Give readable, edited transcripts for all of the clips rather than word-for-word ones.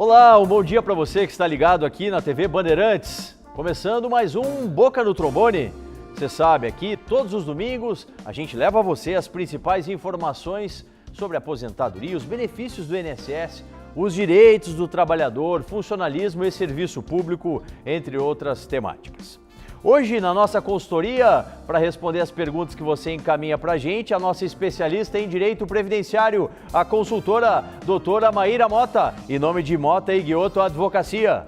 Olá, um bom dia para você que está ligado aqui na TV Bandeirantes. Começando mais um Boca no Trombone. Você sabe, aqui todos os domingos a gente leva a você as principais informações sobre aposentadoria, os benefícios do INSS, os direitos do trabalhador, funcionalismo e serviço público, entre outras temáticas. Hoje, na nossa consultoria, para responder as perguntas que você encaminha para a gente, a nossa especialista em Direito Previdenciário, a consultora doutora Maíra Mota, em nome de Mota e Guiotto Advocacia.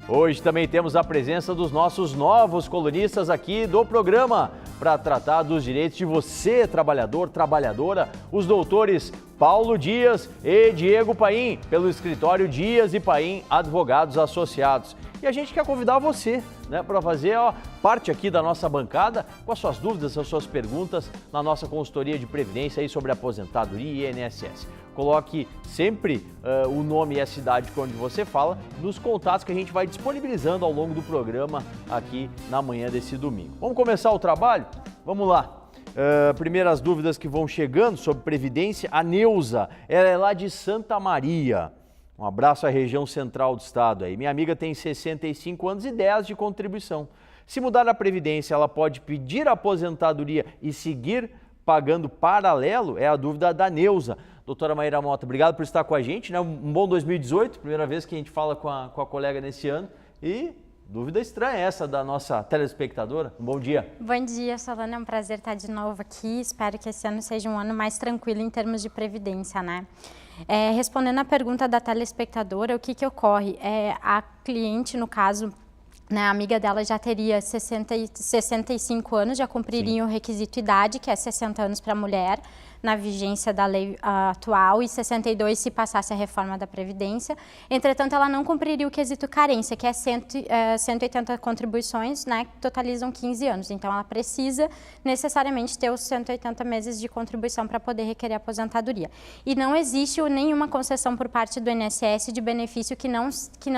Hoje também temos a presença dos nossos novos colunistas aqui do programa, para tratar dos direitos de você, trabalhador, trabalhadora, os doutores Paulo Dias e Diego Paim, pelo escritório Dias e Paim Advogados Associados. E a gente quer convidar você, para fazer parte aqui da nossa bancada com as suas dúvidas, as suas perguntas na nossa consultoria de previdência aí sobre aposentadoria e INSS. Coloque sempre o nome e a cidade onde você fala nos contatos que a gente vai disponibilizando ao longo do programa aqui na manhã desse domingo. Vamos começar o trabalho? Vamos lá. Primeiras dúvidas que vão chegando sobre previdência. A Neuza, ela é lá de Santa Maria. Um abraço à região central do estado aí. Minha amiga tem 65 anos e 10 de contribuição. Se mudar a previdência, ela pode pedir a aposentadoria e seguir pagando paralelo? É a dúvida da Neuza. Doutora Maíra Mota, obrigado por estar com a gente, Um bom 2018, primeira vez que a gente fala com a colega nesse ano. E dúvida estranha essa da nossa telespectadora. Um bom dia. Bom dia, Solano. É um prazer estar de novo aqui. Espero que esse ano seja um ano mais tranquilo em termos de previdência, Respondendo à pergunta da telespectadora, o que ocorre? A cliente, no caso, a amiga dela já teria 65 anos, já cumpriria o requisito idade, que é 60 anos para a mulher, na vigência da lei atual, e 62 se passasse a reforma da Previdência. Entretanto, ela não cumpriria o quesito carência, que é 180 contribuições, que totalizam 15 anos. Então, ela precisa necessariamente ter os 180 meses de contribuição para poder requerer aposentadoria. E não existe nenhuma concessão por parte do INSS de benefício que não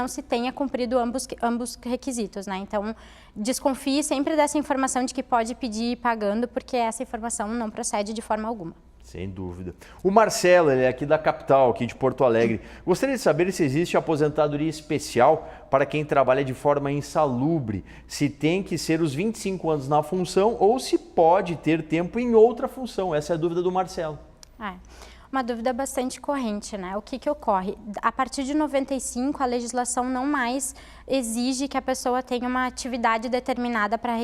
se tenha cumprido ambos requisitos, Então, desconfie sempre dessa informação de que pode pedir pagando, porque essa informação não procede de forma alguma. Sem dúvida. O Marcelo, ele é aqui da capital, aqui de Porto Alegre. Gostaria de saber se existe aposentadoria especial para quem trabalha de forma insalubre, se tem que ser os 25 anos na função ou se pode ter tempo em outra função. Essa é a dúvida do Marcelo. Uma dúvida bastante corrente, O que ocorre? A partir de 95, a legislação não mais exige que a pessoa tenha uma atividade determinada para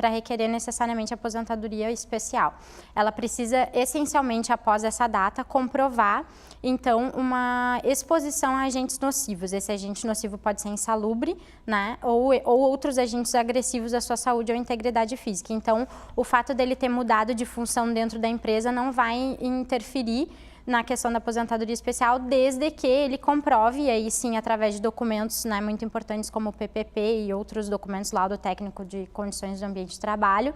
requerer necessariamente aposentadoria especial. Ela precisa, essencialmente, após essa data, comprovar, então, uma exposição a agentes nocivos. Esse agente nocivo pode ser insalubre, ou outros agentes agressivos à sua saúde ou integridade física. Então, o fato dele ter mudado de função dentro da empresa não vai interferir na questão da aposentadoria especial, desde que ele comprove, e aí sim, através de documentos muito importantes como o PPP e outros documentos, laudo técnico de condições do ambiente de trabalho,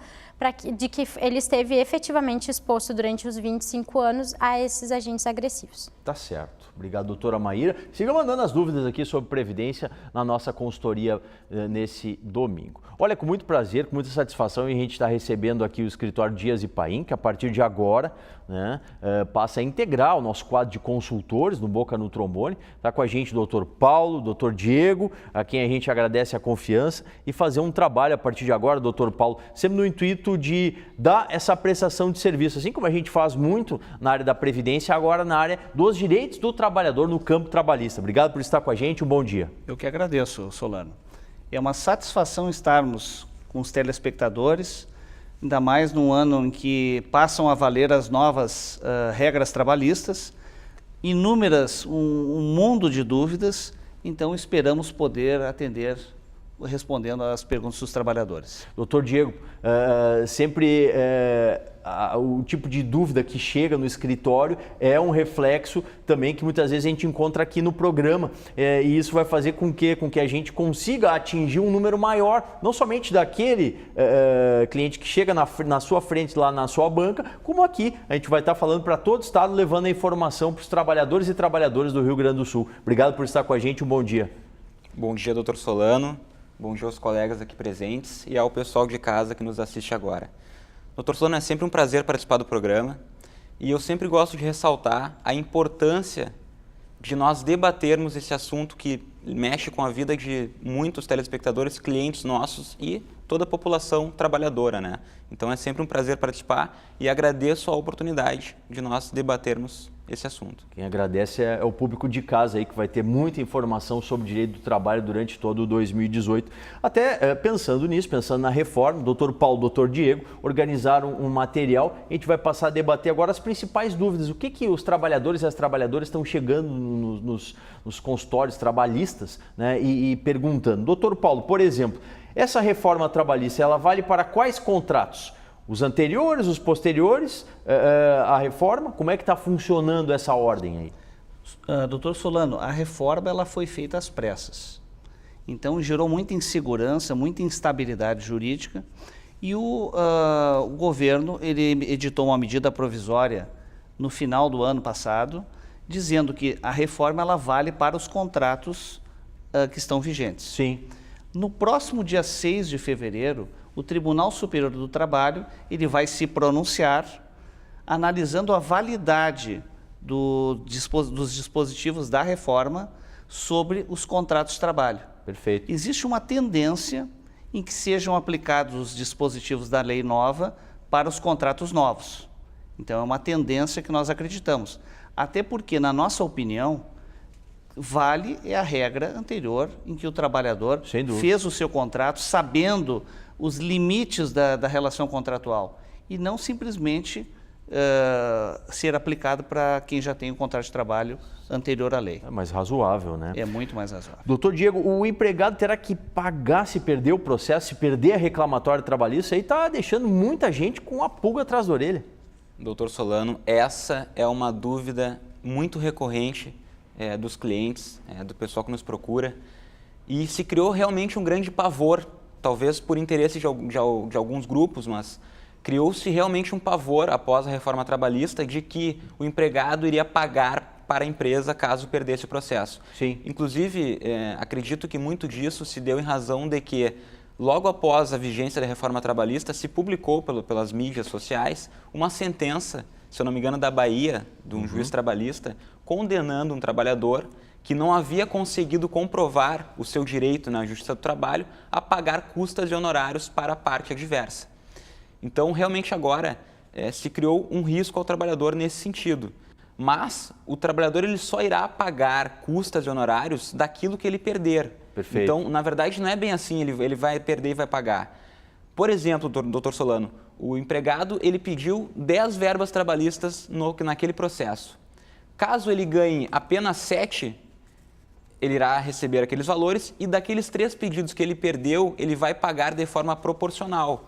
de que ele esteve efetivamente exposto durante os 25 anos a esses agentes agressivos. Tá certo. Obrigado, doutora Maíra. Siga mandando as dúvidas aqui sobre previdência na nossa consultoria nesse domingo. Olha, com muito prazer, com muita satisfação, a gente está recebendo aqui o escritório Dias e Paim, que a partir de agora passa a integrar o nosso quadro de consultores no Boca no Trombone. Está com a gente o doutor Paulo, o doutor Diego, a quem a gente agradece a confiança, e fazer um trabalho a partir de agora, doutor Paulo, sempre no intuito de dar essa prestação de serviço, assim como a gente faz muito na área da previdência, agora na área dos direitos do trabalhador no campo trabalhista. Obrigado por estar com a gente, um bom dia. Eu que agradeço, Solano. É uma satisfação estarmos com os telespectadores, ainda mais num ano em que passam a valer as novas regras trabalhistas, inúmeras, um mundo de dúvidas, então esperamos poder atender respondendo às perguntas dos trabalhadores. Doutor Diego, sempre o tipo de dúvida que chega no escritório é um reflexo também que muitas vezes a gente encontra aqui no programa, e isso vai fazer com que a gente consiga atingir um número maior, não somente daquele cliente que chega na sua frente, lá na sua banca, como aqui a gente vai estar falando para todo o estado, levando a informação para os trabalhadores e trabalhadoras do Rio Grande do Sul. Obrigado por estar com a gente, um bom dia. Bom dia, doutor Solano. Bom dia aos colegas aqui presentes e ao pessoal de casa que nos assiste agora. Doutor Solano, é sempre um prazer participar do programa e eu sempre gosto de ressaltar a importância de nós debatermos esse assunto que mexe com a vida de muitos telespectadores, clientes nossos e toda a população trabalhadora, né? Então é sempre um prazer participar e agradeço a oportunidade de nós debatermos esse assunto. Quem agradece é o público de casa aí, que vai ter muita informação sobre direito do trabalho durante todo o 2018. Até pensando nisso, pensando na reforma, o doutor Paulo, o doutor Diego organizaram um material. A gente vai passar a debater agora as principais dúvidas. O que os trabalhadores e as trabalhadoras estão chegando nos consultórios trabalhistas, né, e perguntando. Doutor Paulo, por exemplo, essa reforma trabalhista, ela vale para quais contratos? Os anteriores, os posteriores à reforma? Como é que está funcionando essa ordem aí? Doutor Solano, a reforma ela foi feita às pressas. Então gerou muita insegurança, muita instabilidade jurídica e o governo ele editou uma medida provisória no final do ano passado, dizendo que a reforma ela vale para os contratos que estão vigentes. Sim. No próximo dia 6 de fevereiro, o Tribunal Superior do Trabalho ele vai se pronunciar analisando a validade dos dispositivos da reforma sobre os contratos de trabalho. Perfeito. Existe uma tendência em que sejam aplicados os dispositivos da lei nova para os contratos novos. Então é uma tendência que nós acreditamos. Até porque, na nossa opinião, vale é a regra anterior em que o trabalhador fez o seu contrato sabendo os limites da relação contratual e não simplesmente ser aplicado para quem já tem um contrato de trabalho anterior à lei. É mais razoável, né? É muito mais razoável. Doutor Diego, o empregado terá que pagar se perder o processo, se perder a reclamatória trabalhista? Isso aí está deixando muita gente com a pulga atrás da orelha. Doutor Solano, essa é uma dúvida muito recorrente dos clientes, do pessoal que nos procura, e se criou realmente um grande pavor, talvez por interesse de alguns grupos, mas criou-se realmente um pavor após a reforma trabalhista de que o empregado iria pagar para a empresa caso perdesse o processo. Sim. Inclusive, acredito que muito disso se deu em razão de que, logo após a vigência da reforma trabalhista, se publicou pelas mídias sociais uma sentença, se eu não me engano, da Bahia, de um juiz trabalhista, condenando um trabalhador que não havia conseguido comprovar o seu direito na Justiça do Trabalho a pagar custas e honorários para a parte adversa. Então, realmente agora se criou um risco ao trabalhador nesse sentido. Mas o trabalhador ele só irá pagar custas e honorários daquilo que ele perder. Perfeito. Então, na verdade, não é bem assim, ele vai perder e vai pagar. Por exemplo, doutor Solano, o empregado ele pediu 10 verbas trabalhistas naquele processo. Caso ele ganhe apenas 7, ele irá receber aqueles valores e daqueles 3 pedidos que ele perdeu, ele vai pagar de forma proporcional.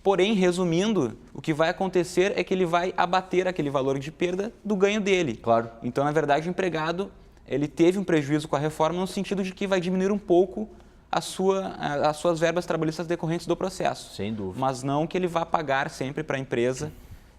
Porém, resumindo, o que vai acontecer é que ele vai abater aquele valor de perda do ganho dele. Claro. Então, na verdade, o empregado ele teve um prejuízo com a reforma no sentido de que vai diminuir um pouco as suas verbas trabalhistas decorrentes do processo. Sem dúvida. Mas não que ele vá pagar sempre para a empresa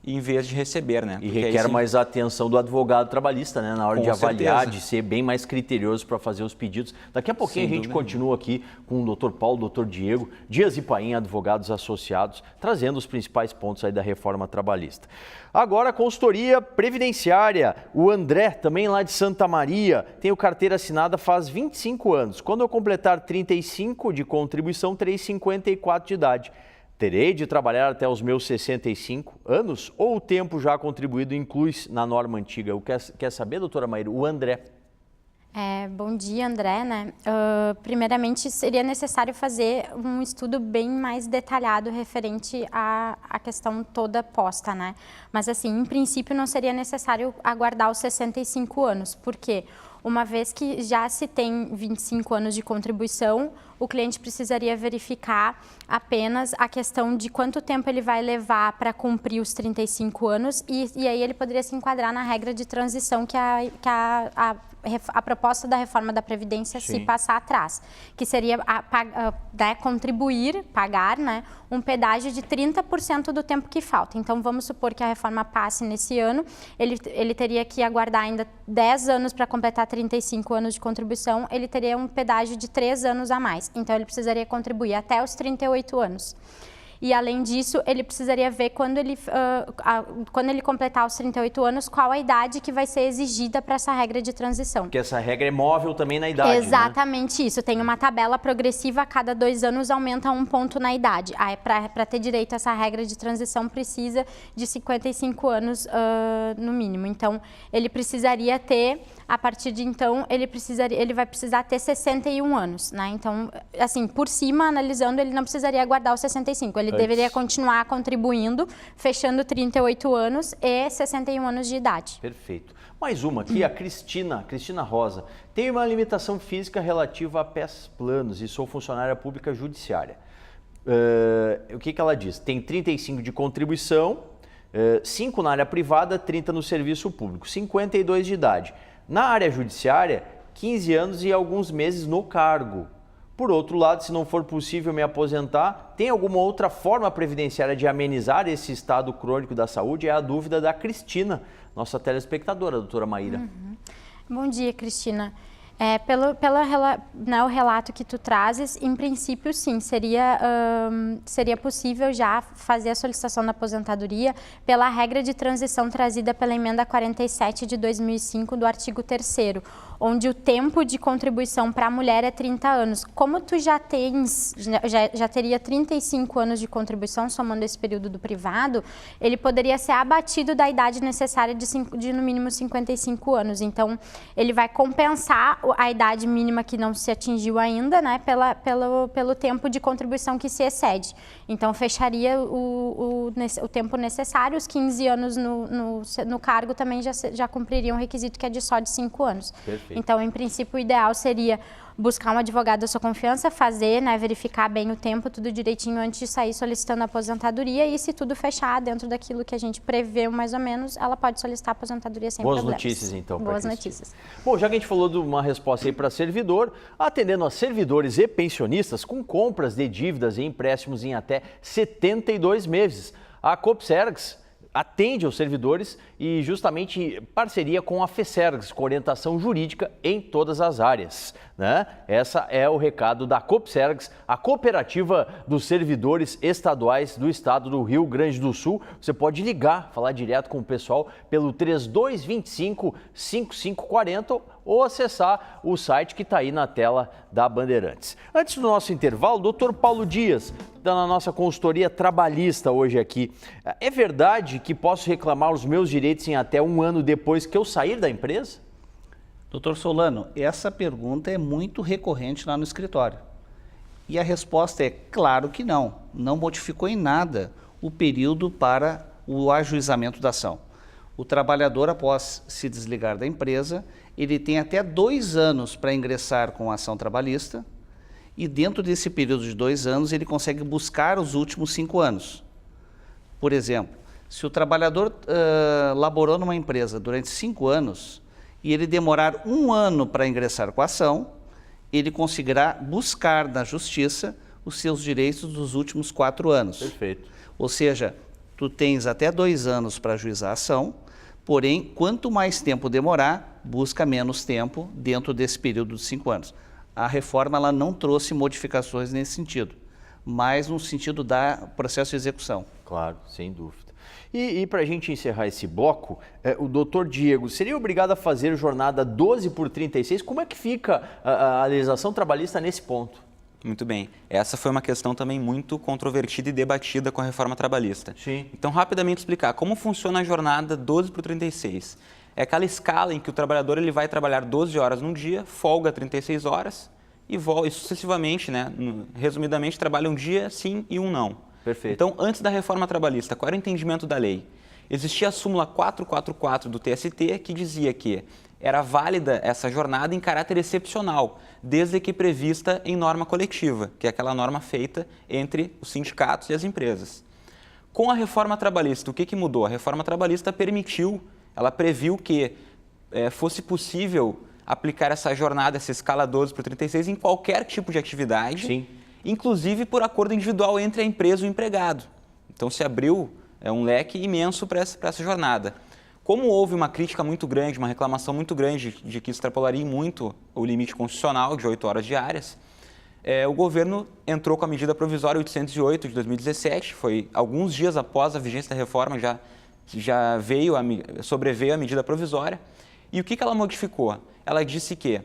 em vez de receber, né? E requer mais atenção do advogado trabalhista, né? Na hora de avaliar, certeza. de ser bem mais criterioso para fazer os pedidos. Daqui a pouquinho a gente continua aqui com o doutor Paulo, doutor Diego, Dias e Paim, advogados associados, trazendo os principais pontos aí da reforma trabalhista. Agora a consultoria previdenciária, o André, também lá de Santa Maria, tenho carteira assinada faz 25 anos. Quando eu completar 35 de contribuição, terei 54 de idade. Terei de trabalhar até os meus 65 anos ou o tempo já contribuído inclui na norma antiga? Quer saber, doutora Maíra? O André. Bom dia, André, né? Primeiramente, seria necessário fazer um estudo bem mais detalhado referente à questão toda posta, né? Mas, assim, em princípio, não seria necessário aguardar os 65 anos. Por quê? Uma vez que já se tem 25 anos de contribuição, o cliente precisaria verificar apenas a questão de quanto tempo ele vai levar para cumprir os 35 anos e aí ele poderia se enquadrar na regra de transição que a proposta da reforma da Previdência se passar atrás, que seria pagar, né, um pedágio de 30% do tempo que falta. Então, vamos supor que a reforma passe nesse ano, ele teria que aguardar ainda 10 anos para completar 35 anos de contribuição, ele teria um pedágio de 3 anos a mais. Então, ele precisaria contribuir até os 38 anos. e além disso, ele precisaria ver quando ele completar os 38 anos, qual a idade que vai ser exigida para essa regra de transição. Porque essa regra é móvel também na idade, Exatamente, né? Isso, tem uma tabela progressiva, a cada 2 anos aumenta 1 ponto na idade. Para ter direito a essa regra de transição, precisa de 55 anos no mínimo. Então, ele precisaria ter, a partir de então, ele vai precisar ter 61 anos, né? Então, assim, por cima, analisando, ele não precisaria aguardar os 65. Ele deveria continuar contribuindo, fechando 38 anos e 61 anos de idade. Perfeito. Mais uma aqui, a Cristina Rosa. Tem uma limitação física relativa a pés planos e sou funcionária pública judiciária. O que ela diz? Tem 35 de contribuição, 5 na área privada, 30 no serviço público, 52 de idade. Na área judiciária, 15 anos e alguns meses no cargo. Por outro lado, se não for possível me aposentar, tem alguma outra forma previdenciária de amenizar esse estado crônico da saúde? É a dúvida da Cristina, nossa telespectadora, doutora Maíra. Bom dia, Cristina. O relato que tu trazes, em princípio, sim, seria possível já fazer a solicitação da aposentadoria pela regra de transição trazida pela emenda 47 de 2005 do artigo 3º, onde o tempo de contribuição para a mulher é 30 anos. Como tu já teria 35 anos de contribuição, somando esse período do privado, ele poderia ser abatido da idade necessária de no mínimo 55 anos. Então, ele vai compensar a idade mínima que não se atingiu ainda, né, pelo tempo de contribuição que se excede. Então, fecharia o tempo necessário, os 15 anos no cargo também já cumpririam o requisito que é de só de 5 anos. Perfeito. Então, em princípio, o ideal seria buscar um advogado da sua confiança, fazer, né, verificar bem o tempo, tudo direitinho antes de sair solicitando a aposentadoria, e se tudo fechar dentro daquilo que a gente prevê mais ou menos, ela pode solicitar a aposentadoria sem problemas. Boas notícias, então. Boas notícias. Bom, já que a gente falou de uma resposta aí para servidor, atendendo a servidores e pensionistas com compras de dívidas e empréstimos em até 72 meses, a Copsergs atende aos servidores e justamente parceria com a FESERGS, com orientação jurídica em todas as áreas, né? Essa é o recado da Copsergs, a cooperativa dos servidores estaduais do estado do Rio Grande do Sul. Você pode ligar, falar direto com o pessoal pelo 3225-5540 ou acessar o site que está aí na tela da Bandeirantes. Antes do nosso intervalo, doutor Paulo Dias, da nossa consultoria trabalhista hoje aqui. É verdade que posso reclamar os meus direitos em até 1 ano depois que eu sair da empresa? Doutor Solano, essa pergunta é muito recorrente lá no escritório. E a resposta é claro que não. Não modificou em nada o período para o ajuizamento da ação. O trabalhador, após se desligar da empresa, ele tem até 2 anos para ingressar com a ação trabalhista, e dentro desse período de 2 anos ele consegue buscar os últimos 5 anos. Por exemplo, se o trabalhador laborou numa empresa durante 5 anos e ele demorar 1 ano para ingressar com a ação, ele conseguirá buscar na justiça os seus direitos dos últimos 4 anos. Perfeito. Ou seja, tu tens até 2 anos para ajuizar a ação, porém, quanto mais tempo demorar, busca menos tempo dentro desse período de 5 anos. A reforma ela não trouxe modificações nesse sentido, mas no sentido da processo de execução. Claro, sem dúvida. E para a gente encerrar esse bloco, o doutor Diego seria obrigado a fazer jornada 12 por 36? Como é que fica a legislação trabalhista nesse ponto? Muito bem. Essa foi uma questão também muito controvertida e debatida com a reforma trabalhista. Sim. Então, rapidamente explicar como funciona a jornada 12 por 36. É aquela escala em que o trabalhador ele vai trabalhar 12 horas num dia, folga 36 horas e sucessivamente, né, resumidamente, trabalha um dia sim e um não. Perfeito. Então, antes da reforma trabalhista, qual era o entendimento da lei? Existia a súmula 444 do TST que dizia que era válida essa jornada em caráter excepcional, desde que prevista em norma coletiva, que é aquela norma feita entre os sindicatos e as empresas. Com a reforma trabalhista, o que mudou? A reforma trabalhista ela previu que fosse possível aplicar essa jornada, essa escala 12 por 36 em qualquer tipo de atividade, sim, inclusive por acordo individual entre a empresa e o empregado. Então se abriu um leque imenso para essa jornada. Como houve uma crítica muito grande, uma reclamação muito grande de que extrapolaria muito o limite constitucional de 8 horas diárias, o governo entrou com a medida provisória 808 de 2017, foi alguns dias após a vigência da reforma, já sobreveio a medida provisória. E o que ela modificou? Ela disse que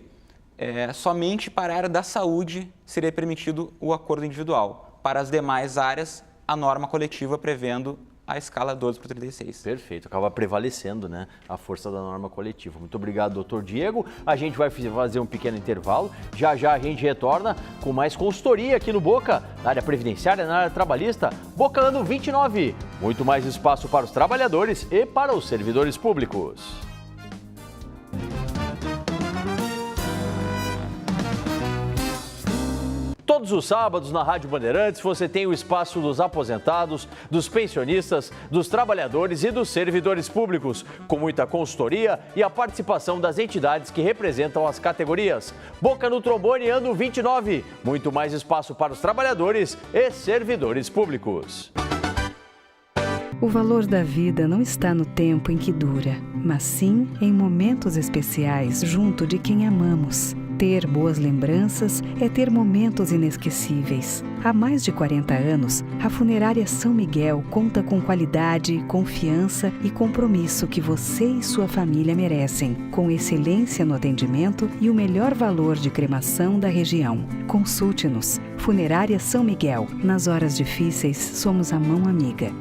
somente para a área da saúde seria permitido o acordo individual. Para as demais áreas, a norma coletiva prevendo a escala 12/36. Perfeito, acaba prevalecendo, né, a força da norma coletiva. Muito obrigado, doutor Diego. A gente vai fazer um pequeno intervalo. Já a gente retorna com mais consultoria aqui no Boca, na área previdenciária, na área trabalhista. Boca ano 29. Muito mais espaço para os trabalhadores e para os servidores públicos. Todos os sábados na Rádio Bandeirantes você tem o espaço dos aposentados, dos pensionistas, dos trabalhadores e dos servidores públicos, com muita consultoria e a participação das entidades que representam as categorias. Boca no Trombone ano 29, muito mais espaço para os trabalhadores e servidores públicos. O valor da vida não está no tempo em que dura, mas sim em momentos especiais junto de quem amamos. Ter boas lembranças é ter momentos inesquecíveis. Há mais de 40 anos, a Funerária São Miguel conta com qualidade, confiança e compromisso que você e sua família merecem, com excelência no atendimento e o melhor valor de cremação da região. Consulte-nos. Funerária São Miguel. Nas horas difíceis, somos a mão amiga.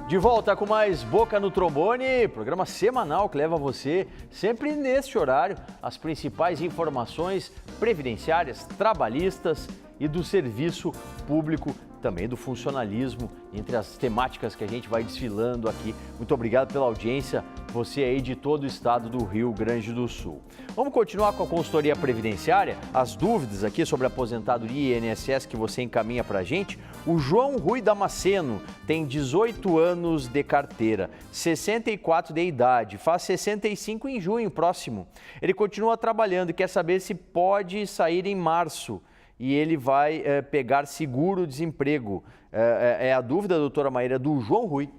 De volta com mais Boca no Trombone, programa semanal que leva você, sempre neste horário, as principais informações previdenciárias, trabalhistas e do serviço público, também do funcionalismo, entre as temáticas que a gente vai desfilando aqui. Muito obrigado pela audiência, você aí de todo o estado do Rio Grande do Sul. Vamos continuar com a consultoria previdenciária, as dúvidas aqui sobre aposentadoria e INSS que você encaminha para a gente. O João Rui Damasceno tem 18 anos de carteira, 64 de idade, faz 65 em junho próximo. Ele continua trabalhando e quer saber se pode sair em março e ele vai pegar seguro-desemprego. É a dúvida, doutora Maíra, do João Rui.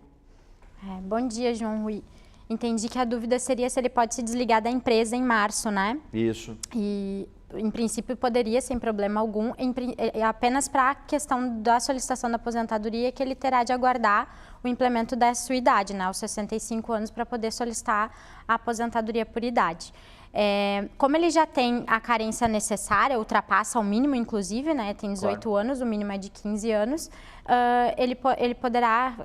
Bom dia, João Rui. Entendi que a dúvida seria se ele pode se desligar da empresa em março, né? Isso. E, em princípio, poderia, sem problema algum, apenas para a questão da solicitação da aposentadoria, que ele terá de aguardar o implemento da sua idade, né? Os 65 anos, para poder solicitar a aposentadoria por idade. Como ele já tem a carência necessária, ultrapassa o mínimo, inclusive, né? Tem 18 anos, o mínimo é de 15 anos, ele poderá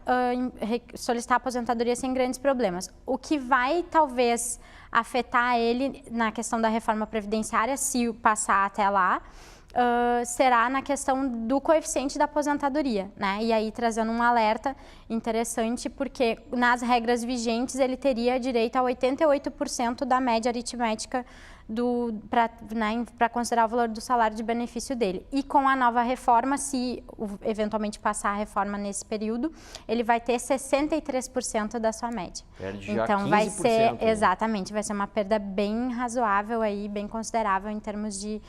solicitar a aposentadoria sem grandes problemas. O que vai, talvez, afetar ele na questão da reforma previdenciária, se passar até lá, será na questão do coeficiente da aposentadoria, né? E aí trazendo um alerta interessante, porque nas regras vigentes ele teria direito a 88% da média aritmética para considerar o valor do salário de benefício dele. E com a nova reforma, se eventualmente passar a reforma nesse período, ele vai ter 63% da sua média. Perde já então 15%, vai ser, né? exatamente, vai ser uma perda bem razoável aí, bem considerável em termos de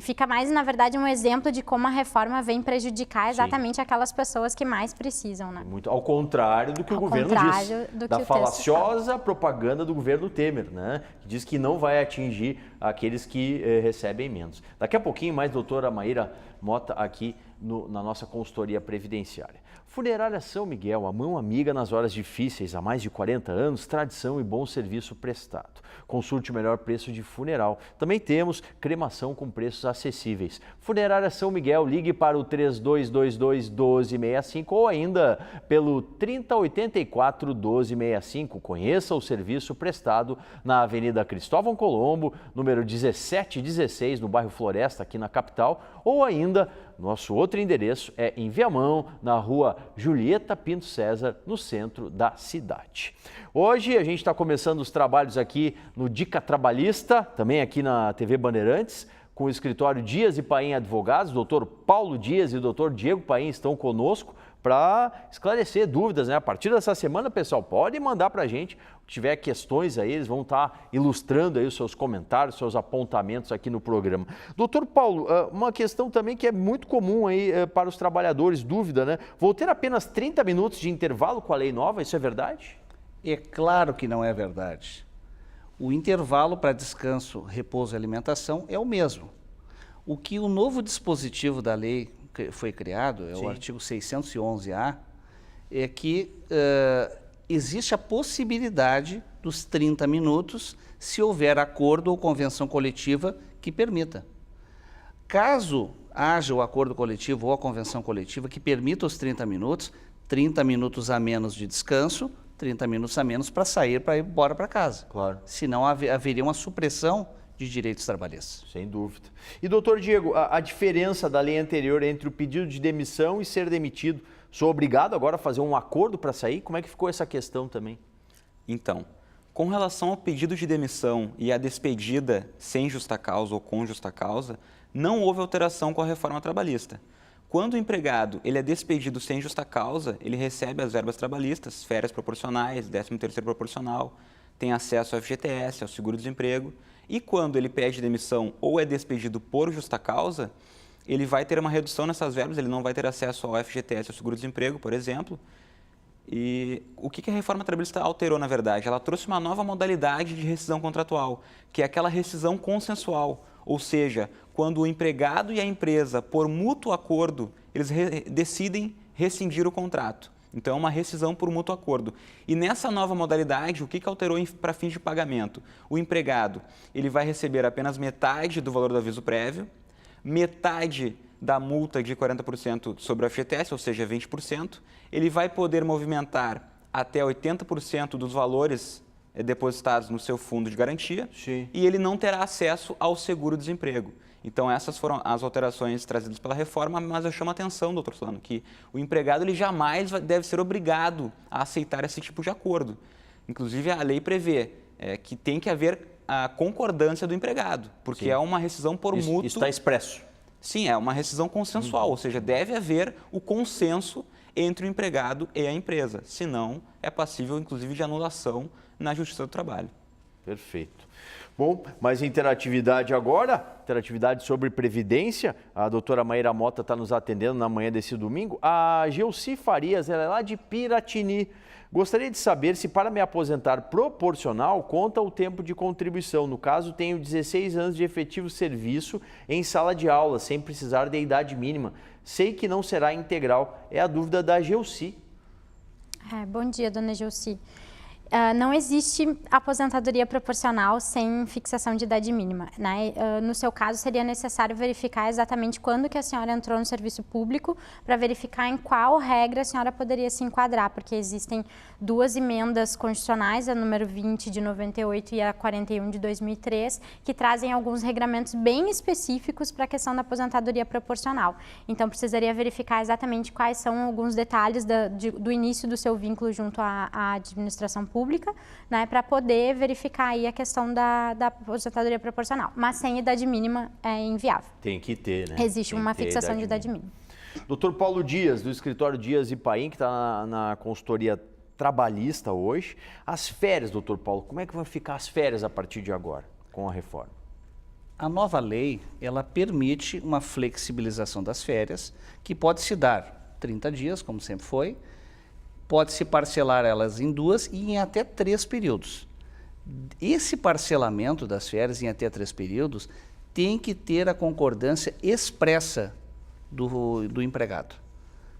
fica mais, na verdade, um exemplo de como a reforma vem prejudicar exatamente aquelas pessoas que mais precisam, né? Muito ao contrário do que o governo disse, da falaciosa propaganda do governo Temer, né? Que diz que não vai atingir aqueles que recebem menos. Daqui a pouquinho mais, doutora Maíra Mota aqui na nossa consultoria previdenciária. Funerária São Miguel, a mão amiga nas horas difíceis, há mais de 40 anos, tradição e bom serviço prestado. Consulte o melhor preço de funeral. Também temos cremação com preços acessíveis. Funerária São Miguel, ligue para o 3222-1265 ou ainda pelo 3084-1265. Conheça o serviço prestado na Avenida Cristóvão Colombo, número 1716, no bairro Floresta, aqui na capital, ou ainda nosso outro endereço é em Viamão, na rua Julieta Pinto César, no centro da cidade. Hoje a gente está começando os trabalhos aqui no Dica Trabalhista, também aqui na TV Bandeirantes, com o escritório Dias e Paim Advogados. O doutor Paulo Dias e o doutor Diego Paim estão conosco para esclarecer dúvidas, né? A partir dessa semana, pessoal, pode mandar para a gente. Se tiver questões aí, eles vão estar ilustrando aí os seus comentários, seus apontamentos aqui no programa. Doutor Paulo, uma questão também que é muito comum aí para os trabalhadores, dúvida, né? Vou ter apenas 30 minutos de intervalo com a lei nova, isso é verdade? É claro que não é verdade. O intervalo para descanso, repouso e alimentação é o mesmo. O que o novo dispositivo da lei que foi criado, é o artigo 611-A, é que existe a possibilidade dos 30 minutos se houver acordo ou convenção coletiva que permita. Caso haja o acordo coletivo ou a convenção coletiva que permita os 30 minutos a menos de descanso, 30 minutos a menos para sair, para ir embora para casa. Claro. Senão haveria uma supressão de direitos trabalhistas. Sem dúvida. E, doutor Diego, a diferença da lei anterior entre o pedido de demissão e ser demitido, sou obrigado agora a fazer um acordo para sair? Como é que ficou essa questão também? Então, com relação ao pedido de demissão e a despedida sem justa causa ou com justa causa, não houve alteração com a reforma trabalhista. Quando o empregado ele é despedido sem justa causa, ele recebe as verbas trabalhistas, férias proporcionais, 13º proporcional, tem acesso ao FGTS, ao seguro-desemprego, e quando ele pede demissão ou é despedido por justa causa, ele vai ter uma redução nessas verbas, ele não vai ter acesso ao FGTS, ao seguro-desemprego, por exemplo. E o que a reforma trabalhista alterou, na verdade? Ela trouxe uma nova modalidade de rescisão contratual, que é aquela rescisão consensual, ou seja, quando o empregado e a empresa, por mútuo acordo, eles decidem rescindir o contrato. Então, é uma rescisão por mútuo acordo. E nessa nova modalidade, o que alterou para fins de pagamento? O empregado ele vai receber apenas metade do valor do aviso prévio, metade da multa de 40% sobre o FGTS, ou seja, 20%. Ele vai poder movimentar até 80% dos valores depositados no seu fundo de garantia. Sim. E ele não terá acesso ao seguro-desemprego. Então, essas foram as alterações trazidas pela reforma, mas eu chamo a atenção, doutor Solano, que o empregado ele jamais deve ser obrigado a aceitar esse tipo de acordo. Inclusive, a lei prevê que tem que haver a concordância do empregado, porque é uma rescisão por mútuo. Isso está expresso. Sim, é uma rescisão consensual, ou seja, deve haver o consenso entre o empregado e a empresa, senão é passível, inclusive, de anulação na Justiça do Trabalho. Perfeito. Bom, mais interatividade agora, interatividade sobre Previdência. A doutora Maíra Mota está nos atendendo na manhã desse domingo. A Geuci Farias, ela é lá de Piratini. Gostaria de saber se para me aposentar proporcional conta o tempo de contribuição. No caso, tenho 16 anos de efetivo serviço em sala de aula, sem precisar de idade mínima. Sei que não será integral. É a dúvida da Geuci. Bom dia, dona Geuci. Não existe aposentadoria proporcional sem fixação de idade mínima, né? No seu caso, seria necessário verificar exatamente quando que a senhora entrou no serviço público para verificar em qual regra a senhora poderia se enquadrar, porque existem duas emendas constitucionais, a número 20 de 98 e a 41 de 2003, que trazem alguns regramentos bem específicos para a questão da aposentadoria proporcional. Então, precisaria verificar exatamente quais são alguns detalhes do início do seu vínculo junto à administração pública, né, para poder verificar aí a questão da aposentadoria proporcional. Mas sem idade mínima é inviável. Tem que ter, né? Existe uma fixação de idade mínima. Doutor Paulo Dias, do escritório Dias e Paim, que está na consultoria trabalhista hoje. As férias, doutor Paulo, como é que vão ficar as férias a partir de agora, com a reforma? A nova lei, ela permite uma flexibilização das férias, que pode se dar 30 dias, como sempre foi, pode-se parcelar elas em 2 e em até 3 períodos. Esse parcelamento das férias em até 3 períodos tem que ter a concordância expressa do empregado.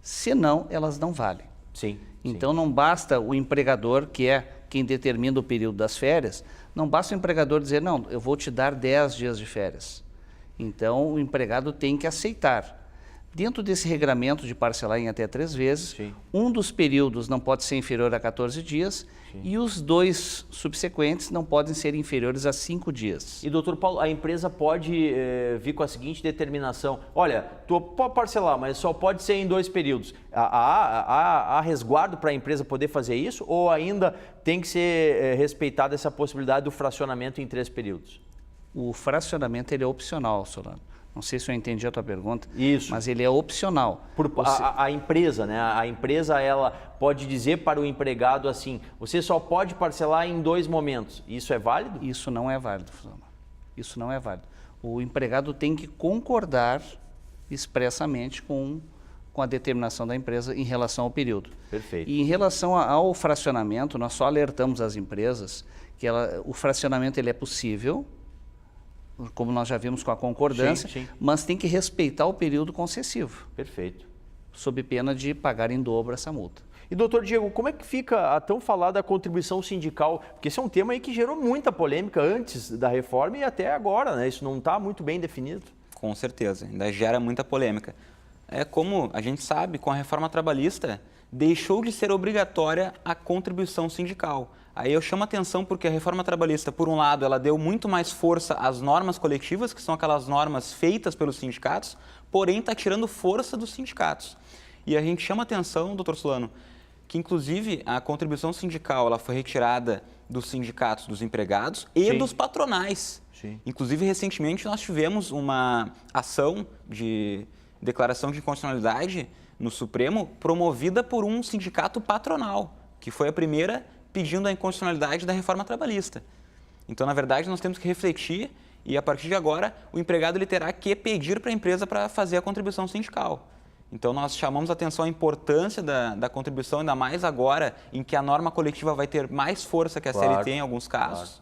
Senão, elas não valem. Sim. Então, não basta o empregador, que é quem determina o período das férias, não basta o empregador dizer, não, eu vou te dar 10 dias de férias. Então, o empregado tem que aceitar. Dentro desse regramento de parcelar em até 3 vezes, Sim. Um dos períodos não pode ser inferior a 14 dias Sim. E os 2 subsequentes não podem ser inferiores a 5 dias. E, doutor Paulo, a empresa pode vir com a seguinte determinação, olha, tu pode parcelar, mas só pode ser em 2 períodos. Há resguardo para a empresa poder fazer isso ou ainda tem que ser respeitada essa possibilidade do fracionamento em 3 períodos? O fracionamento ele é opcional, Solano. Não sei se eu entendi a tua pergunta, Isso. Mas ele é opcional. A empresa, né? A empresa ela pode dizer para o empregado assim, você só pode parcelar em 2 momentos. Isso é válido? Isso não é válido, Solano. Isso não é válido. O empregado tem que concordar expressamente com a determinação da empresa em relação ao período. Perfeito. E em relação ao fracionamento, nós só alertamos as empresas que o fracionamento ele é possível, como nós já vimos com a concordância, Sim. mas tem que respeitar o período concessivo, Perfeito. sob pena de pagar em dobro essa multa. E doutor Diego, como é que fica a tão falada contribuição sindical? Porque esse é um tema aí que gerou muita polêmica antes da reforma e até agora, né? Isso não está muito bem definido. Com certeza, ainda gera muita polêmica. Como a gente sabe, com a reforma trabalhista, deixou de ser obrigatória a contribuição sindical. Aí eu chamo a atenção porque a reforma trabalhista, por um lado, ela deu muito mais força às normas coletivas, que são aquelas normas feitas pelos sindicatos, porém está tirando força dos sindicatos. E a gente chama a atenção, doutor Solano, que inclusive a contribuição sindical ela foi retirada dos sindicatos dos empregados e Sim. dos patronais. Sim. Inclusive, recentemente, nós tivemos uma ação de declaração de inconstitucionalidade no Supremo promovida por um sindicato patronal, que foi a primeira pedindo a inconstitucionalidade da reforma trabalhista. Então, na verdade, nós temos que refletir e, a partir de agora, o empregado ele terá que pedir para a empresa para fazer a contribuição sindical. Então, nós chamamos a atenção à importância da contribuição, ainda mais agora em que a norma coletiva vai ter mais força que a CLT em alguns casos.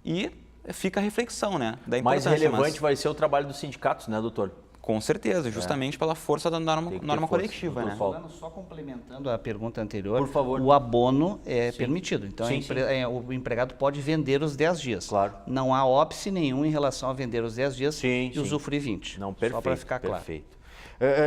E fica a reflexão, né, da Mais importância. relevante vai ser o trabalho dos sindicatos, né, doutor? Com certeza, justamente pela força da norma força, coletiva, né? doutor. Só complementando a pergunta anterior, Por favor. o abono é permitido. Então, Sim, o empregado pode vender os 10 dias. Claro. Não há óbice nenhum em relação a vender os 10 dias Sim, e usufruir 20. Não, perfeito. Só para ficar claro. Perfeito.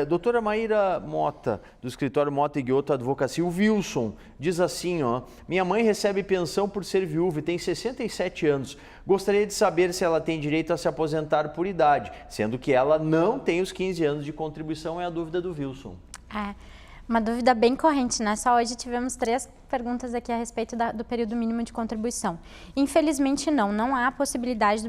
Doutora Maíra Mota, do escritório Mota e Guioto Advocacia, o Wilson, diz assim, ó, minha mãe recebe pensão por ser viúva e tem 67 anos. Gostaria de saber se ela tem direito a se aposentar por idade, sendo que ela não tem os 15 anos de contribuição, é a dúvida do Wilson. Uma dúvida bem corrente, né? Só hoje tivemos 3 perguntas aqui a respeito do período mínimo de contribuição. Infelizmente, não há possibilidade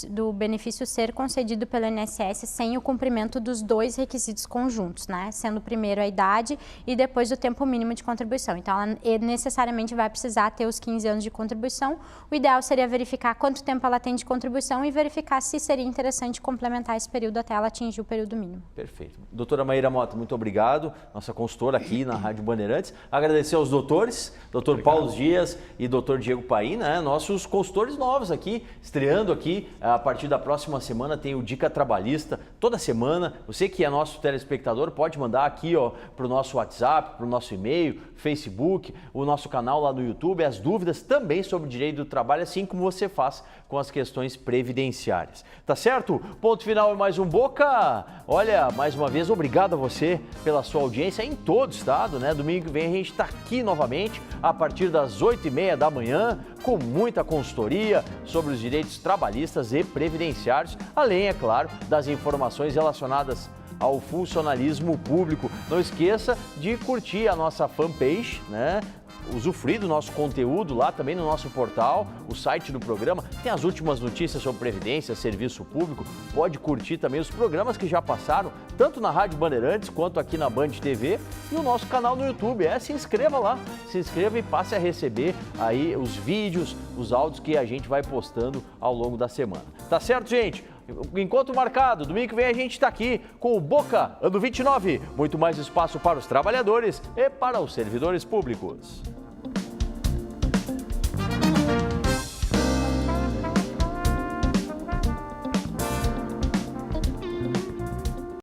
do benefício ser concedido pelo INSS sem o cumprimento dos 2 requisitos conjuntos, né? Sendo primeiro a idade e depois o tempo mínimo de contribuição. Então, ela necessariamente vai precisar ter os 15 anos de contribuição. O ideal seria verificar quanto tempo ela tem de contribuição e verificar se seria interessante complementar esse período até ela atingir o período mínimo. Perfeito. Doutora Maíra Mota, muito obrigado. Nossa consultora aqui na Rádio Bandeirantes. Agradecer aos doutores, doutor Paulo Dias e doutor Diego Paim, né? Nossos consultores novos aqui, estreando aqui. A partir da próxima semana tem o Dica Trabalhista, toda semana. Você que é nosso telespectador pode mandar aqui para o nosso WhatsApp, para o nosso e-mail, Facebook, o nosso canal lá no YouTube, as dúvidas também sobre o direito do trabalho, assim como você faz com as questões previdenciárias. Tá certo? Ponto final é mais um Boca. Olha, mais uma vez, obrigado a você pela sua audiência em todo o estado, né? Domingo que vem a gente está aqui novamente a partir das 8h30 da manhã com muita consultoria sobre os direitos trabalhistas e previdenciários, além, é claro, das informações relacionadas ao funcionalismo público. Não esqueça de curtir a nossa fanpage, né? Usufruir do nosso conteúdo lá também no nosso portal, o site do programa. Tem as últimas notícias sobre previdência, serviço público. Pode curtir também os programas que já passaram, tanto na Rádio Bandeirantes quanto aqui na Band TV e o nosso canal no YouTube. Se inscreva lá, se inscreva e passe a receber aí os vídeos, os áudios que a gente vai postando ao longo da semana. Tá certo, gente? Encontro marcado, domingo que vem a gente está aqui com o Boca, ano 29. Muito mais espaço para os trabalhadores e para os servidores públicos.